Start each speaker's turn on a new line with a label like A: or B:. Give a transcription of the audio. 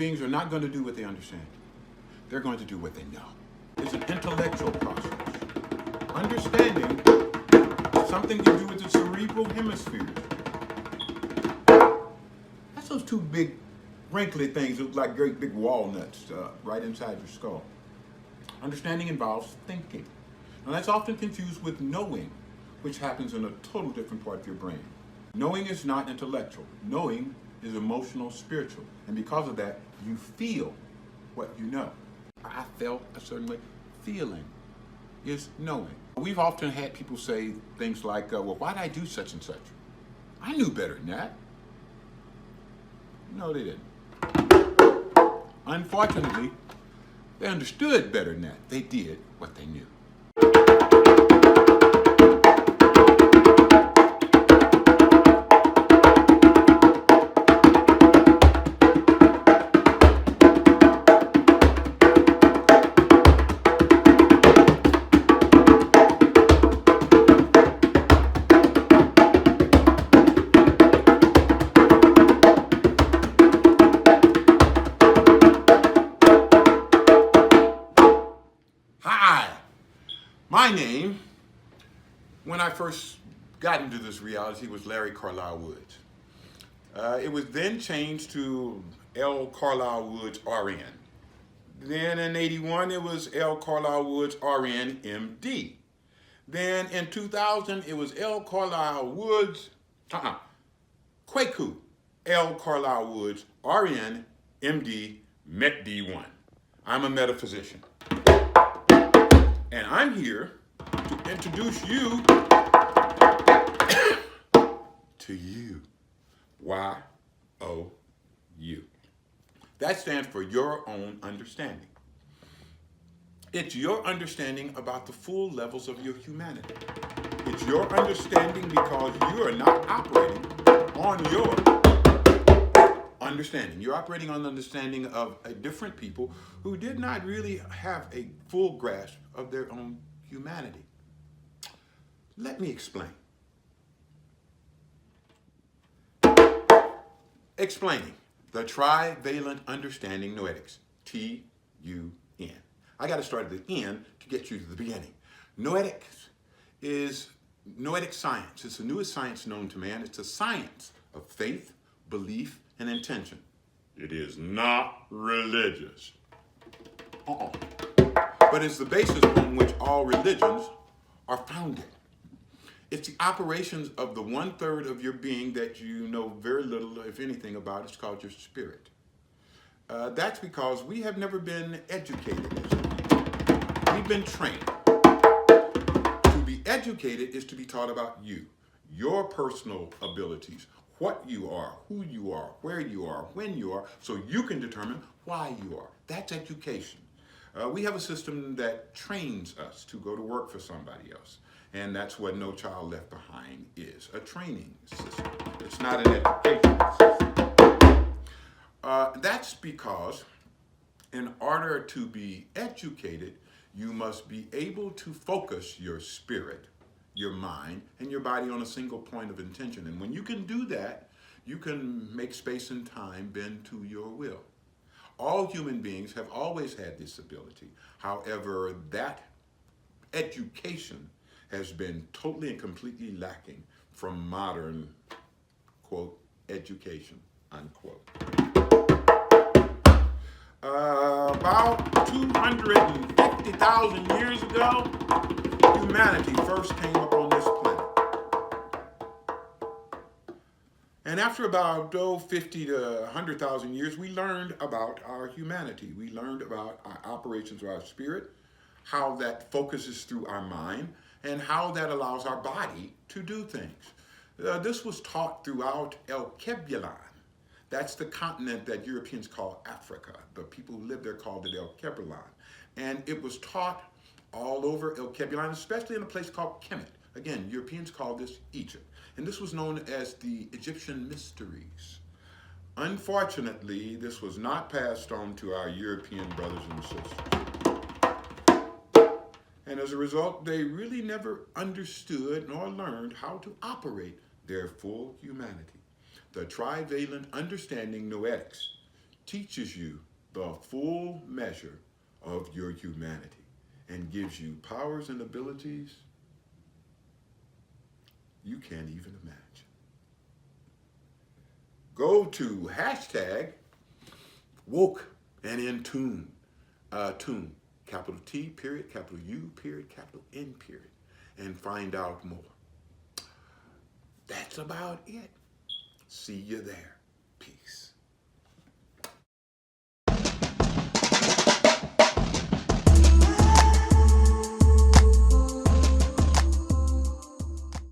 A: beings are not going to do what they understand. They're going to do what they know. It's an intellectual process. Understanding has something to do with the cerebral hemisphere. That's those two big wrinkly things that look like great big walnuts right inside your skull. Understanding involves thinking. Now that's often confused with knowing, which happens in a total different part of your brain. Knowing is not intellectual. Knowing is emotional, spiritual. And because of that, you feel what you know. I felt a certain way. Feeling is knowing. We've often had people say things like, well, why did I do such and such? I knew better than that. No, they didn't. Unfortunately, they understood better than that. They did what they knew. My name, when I first got into this reality, was Larry Carlisle Woods. It was then changed to L. Carlisle Woods, RN. Then in '81, it was L. Carlisle Woods, RN, MD. Then in 2000, it was L. Carlisle Woods, Kwaku, L. Carlisle Woods, RN, MD, Met D1. I'm a metaphysician. And I'm here to introduce you to you. Y-O-U. That stands for your own understanding. It's your understanding about the full levels of your humanity. It's your understanding because you are not operating on your understanding. You're operating on the understanding of a different people who did not really have a full grasp of their own humanity. Let me explain. Explaining the trivalent understanding noetics, T.U.N. I got to start at the end to get you to the beginning. Noetics is noetic science. It's the newest science known to man. It's a science of faith, belief, and intention. It is not religious. But it's the basis on which all religions are founded. It's the operations of the 1/3 of your being that you know very little, if anything, about. It's called your spirit. That's because we have never been educated. We've been trained. To be educated is to be taught about you, your personal abilities, what you are, who you are, where you are, when you are, so you can determine why you are. That's education. We have a system that trains us to go to work for somebody else. And that's what No Child Left Behind is, a training system. It's not an education system. That's because in order to be educated, you must be able to focus your spirit, your mind, and your body on a single point of intention. And when you can do that, you can make space and time bend to your will. All human beings have always had this ability. However, that education has been totally and completely lacking from modern, quote, education, unquote. About 250,000 years ago, humanity first came up on this planet. And after about 50 to 100,000 years, we learned about our humanity. We learned about our operations of our spirit, how that focuses through our mind, and how that allows our body to do things. This was taught throughout El Kebulan. That's the continent that Europeans call Africa. The people who lived there called it El Kebulan. And it was taught all over El Kebulan, especially in a place called Kemet. Again, Europeans call this Egypt. And this was known as the Egyptian mysteries. Unfortunately, this was not passed on to our European brothers and sisters. And as a result, they really never understood nor learned how to operate their full humanity. The trivalent understanding noetics, teaches you the full measure of your humanity and gives you powers and abilities you can't even imagine. Go to hashtag woke and in tune. Tune, capital T period, capital U period, capital N period, and find out more. That's about it. See you there. Peace.